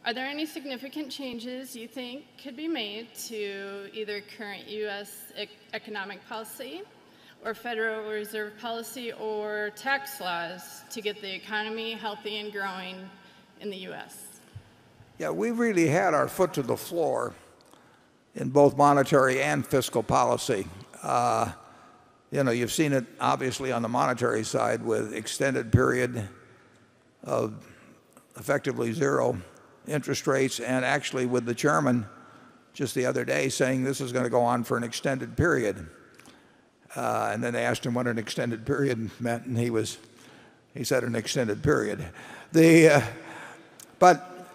Are there any significant changes you think could be made to either current U.S. economic policy or Federal Reserve policy or tax laws to get the economy healthy and growing in the U.S.? Yeah, we really had our foot to the floor in both monetary and fiscal policy. You've seen it obviously on the monetary side with extended period of effectively zero interest rates, and actually with the chairman just the other day saying this is going to go on for an extended period. And then they asked him what an extended period meant, and he said an extended period. But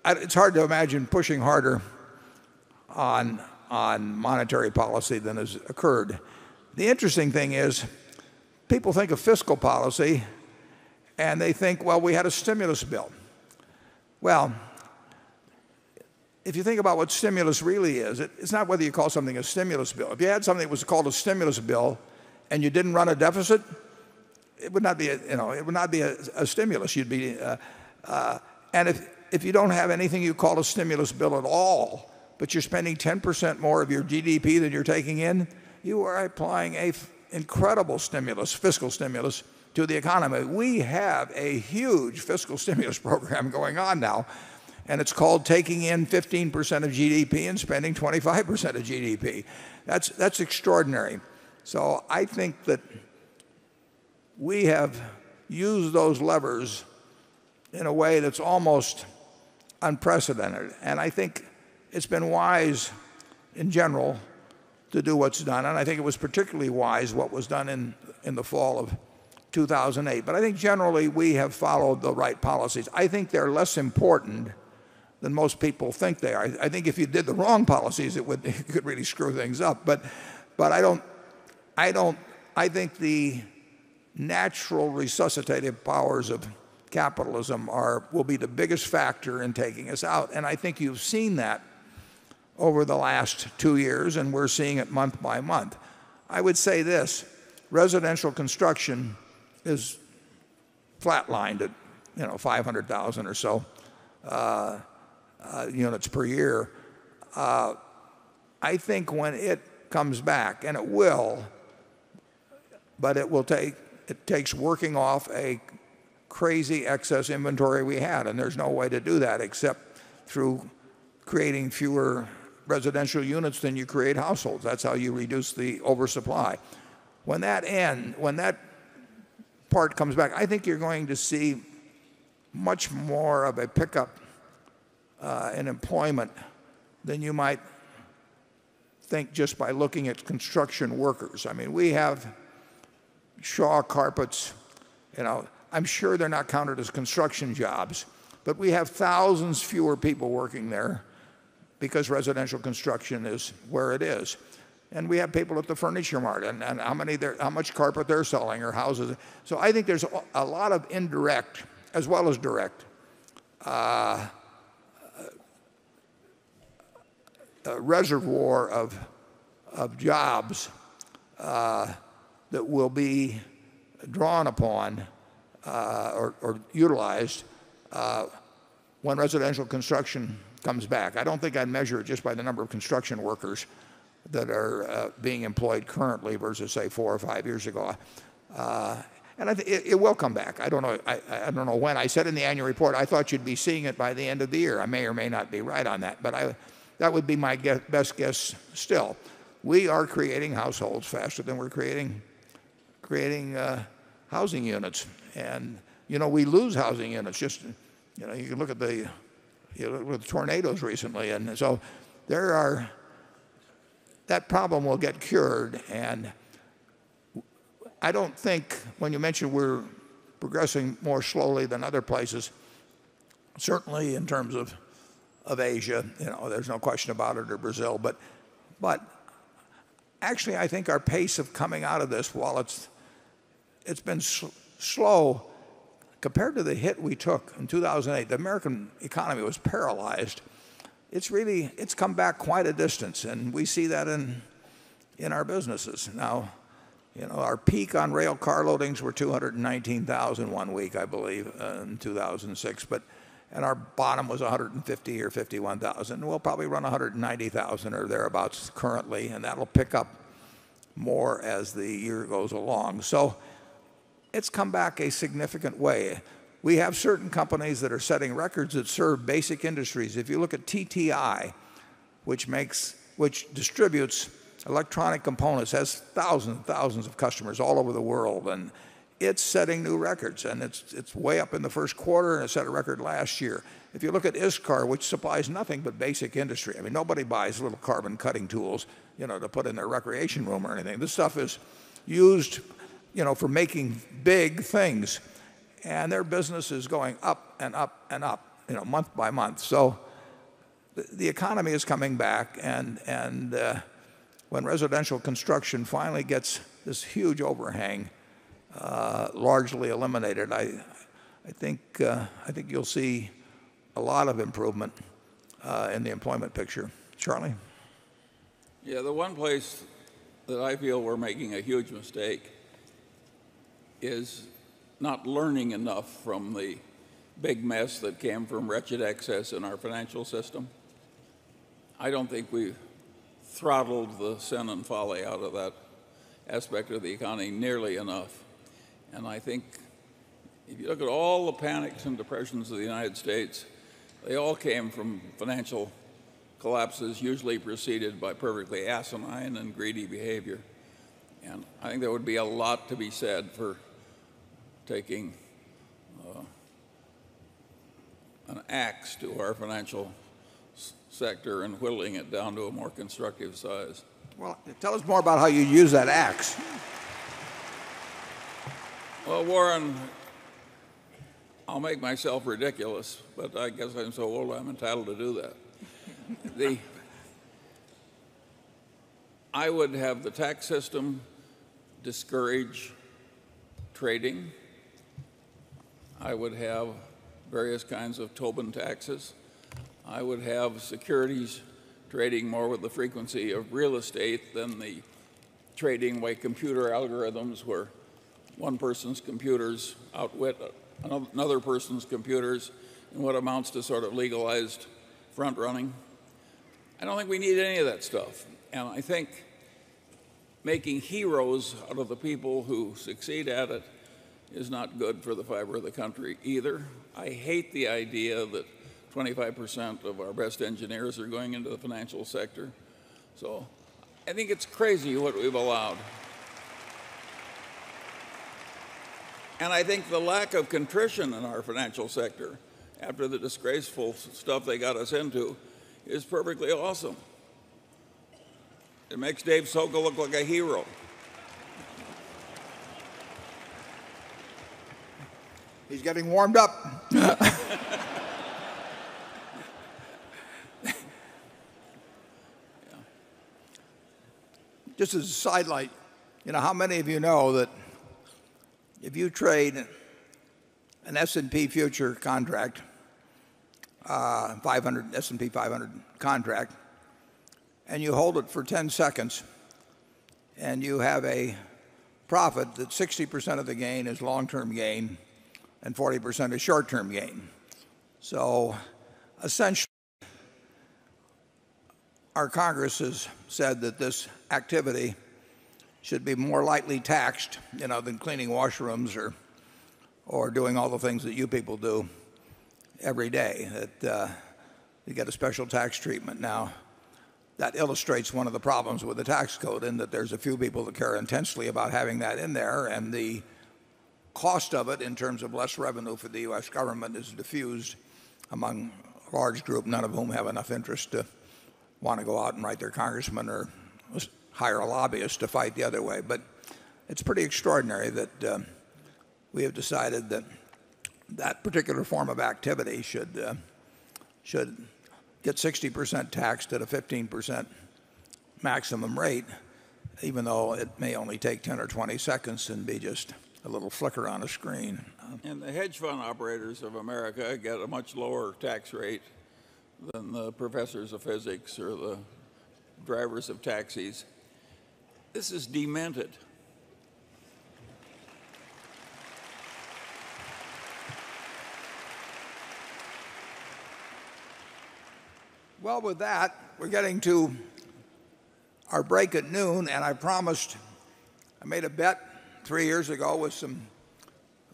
it's hard to imagine pushing harder on monetary policy than has occurred. The interesting thing is people think of fiscal policy and they think, well, we had a stimulus bill. Well, if you think about what stimulus really is, it's not whether you call something a stimulus bill. If you had something that was called a stimulus bill and you didn't run a deficit, it would not be a stimulus. You'd be and if you don't have anything you call a stimulus bill at all, but you're spending 10% more of your GDP than you're taking in, you are applying an incredible stimulus, fiscal stimulus, to the economy. We have a huge fiscal stimulus program going on now, and it's called taking in 15% of GDP and spending 25% of GDP. That's extraordinary. So I think that we have used those levers in a way that's almost unprecedented. And I think it's been wise in general to do what's done. And I think it was particularly wise what was done in the fall of 2008. But I think generally we have followed the right policies. I think they're less important than most people think they are. I think if you did the wrong policies, it could really screw things up. But I think the natural resuscitative powers of capitalism will be the biggest factor in taking us out. And I think you've seen that over the last 2 years, and we're seeing it month by month. I would say this: residential construction is flatlined at 500,000 or so units per year. I think when it comes back, and it will, but it takes working off a crazy excess inventory we had, and there's no way to do that except through creating fewer residential units than you create households. That's how you reduce the oversupply. When that part comes back, I think you're going to see much more of a pickup in employment than you might think just by looking at construction workers. I mean, we have Shaw Carpets, I'm sure they're not counted as construction jobs, but we have thousands fewer people working there because residential construction is where it is. And we have people at the furniture mart, and how much carpet they're selling or houses. So I think there's a lot of indirect as well as direct reservoir of jobs that will be drawn upon or utilized when residential construction comes back. I don't think I'd measure it just by the number of construction workers that are being employed currently versus, say, 4 or 5 years ago. And I think it will come back. I don't know. I don't know when. I said in the annual report I thought you'd be seeing it by the end of the year. I may or may not be right on that, but that would be my best guess still. We are creating households faster than we're creating housing units. And we lose housing units. Just you can look at the tornadoes recently, and so that problem will get cured. And I don't think, when you mention we're progressing more slowly than other places, certainly in terms of Asia, there's no question about it, or Brazil, but actually I think our pace of coming out of this, while it's been slow compared to the hit we took in 2008, the American economy was paralyzed. It's come back quite a distance, and we see that in our businesses. Now, our peak on rail car loadings were 219,000 one week, I believe, in 2006. and our bottom was 150 or 51,000. We'll probably run 190,000 or thereabouts currently, and that'll pick up more as the year goes along. So it's come back a significant way. We have certain companies that are setting records that serve basic industries. If you look at TTI, which distributes electronic components, has thousands and thousands of customers all over the world, and it's setting new records, and it's way up in the first quarter, and it set a record last year. If you look at ISCAR, which supplies nothing but basic industry, I mean, nobody buys little carbon cutting tools, to put in their recreation room or anything. This stuff is used, for making big things, and their business is going up and up and up, month by month. So the economy is coming back, and when residential construction finally gets this huge overhang largely eliminated, I think you'll see a lot of improvement in the employment picture. Charlie? Yeah, the one place that I feel we're making a huge mistake is not learning enough from the big mess that came from wretched excess in our financial system. I don't think we throttled the sin and folly out of that aspect of the economy nearly enough. And I think if you look at all the panics and depressions of the United States, they all came from financial collapses, usually preceded by perfectly asinine and greedy behavior. And I think there would be a lot to be said for taking an axe to our financial sector and whittling it down to a more constructive size. Well, tell us more about how you use that axe. Well, Warren, I'll make myself ridiculous, but I guess I'm so old I'm entitled to do that. I would have the tax system discourage trading. I would have various kinds of Tobin taxes. I would have securities trading more with the frequency of real estate than the trading by computer algorithms where one person's computers outwit another person's computers in what amounts to sort of legalized front running. I don't think we need any of that stuff. And I think making heroes out of the people who succeed at it is not good for the fiber of the country either. I hate the idea that 25% of our best engineers are going into the financial sector. So I think it's crazy what we've allowed. And I think the lack of contrition in our financial sector after the disgraceful stuff they got us into is perfectly awesome. It makes Dave Sokol look like a hero. He's getting warmed up. Just as a sidelight, how many of you know that if you trade an S&P future contract, 500 S&P 500 contract, and you hold it for 10 seconds, and you have a profit that 60% of the gain is long-term gain and 40% is short-term gain. So essentially, our Congress has said that this activity should be more lightly taxed, than cleaning washrooms or doing all the things that you people do every day. That you get a special tax treatment. Now, that illustrates one of the problems with the tax code, in that there's a few people that care intensely about having that in there, and the cost of it in terms of less revenue for the U.S. government is diffused among a large group, none of whom have enough interest to want to go out and write their congressman or hire a lobbyist to fight the other way. But it's pretty extraordinary that we have decided that that particular form of activity should get 60% taxed at a 15% maximum rate, even though it may only take 10 or 20 seconds and be just a little flicker on a screen. And the hedge fund operators of America get a much lower tax rate than the professors of physics or the drivers of taxis. This is demented. Well, with that, we're getting to our break at noon, and I made a bet 3 years ago with some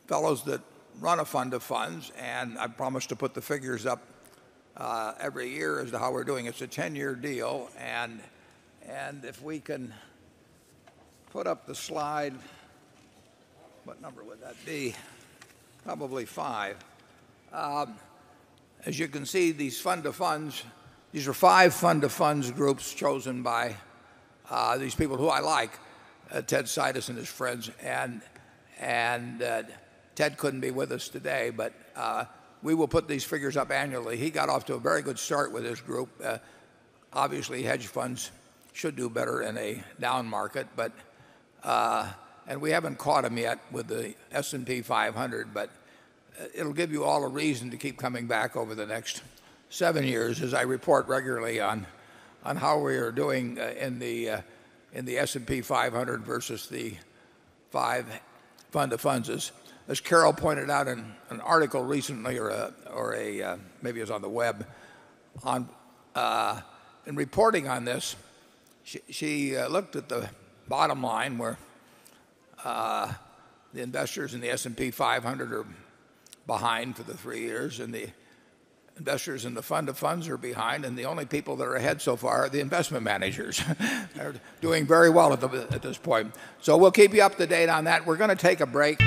fellows that run a fund of funds, and I promised to put the figures up every year as to how we're doing. It's a 10-year deal, and if we can put up the slide, what number would that be? Probably 5. As you can see, these fund of funds, these are 5 fund of funds groups chosen by these people who I like, Ted Sidus and his friends, and Ted couldn't be with us today, but we will put these figures up annually. He got off to a very good start with his group. Obviously, hedge funds should do better in a down market, but and we haven't caught him yet with the S&P 500, but it'll give you all a reason to keep coming back over the next 7 years as I report regularly on how we are doing in the S&P 500 versus the 5 fund of funds. As Carol pointed out in an article recently, maybe it was on the web, in reporting on this, she looked at the bottom line where the investors in the S&P 500 are behind for the 3 years, and the investors in the fund of funds are behind, and the only people that are ahead so far are the investment managers. They're doing very well at this point. So we'll keep you up to date on that. We're going to take a break.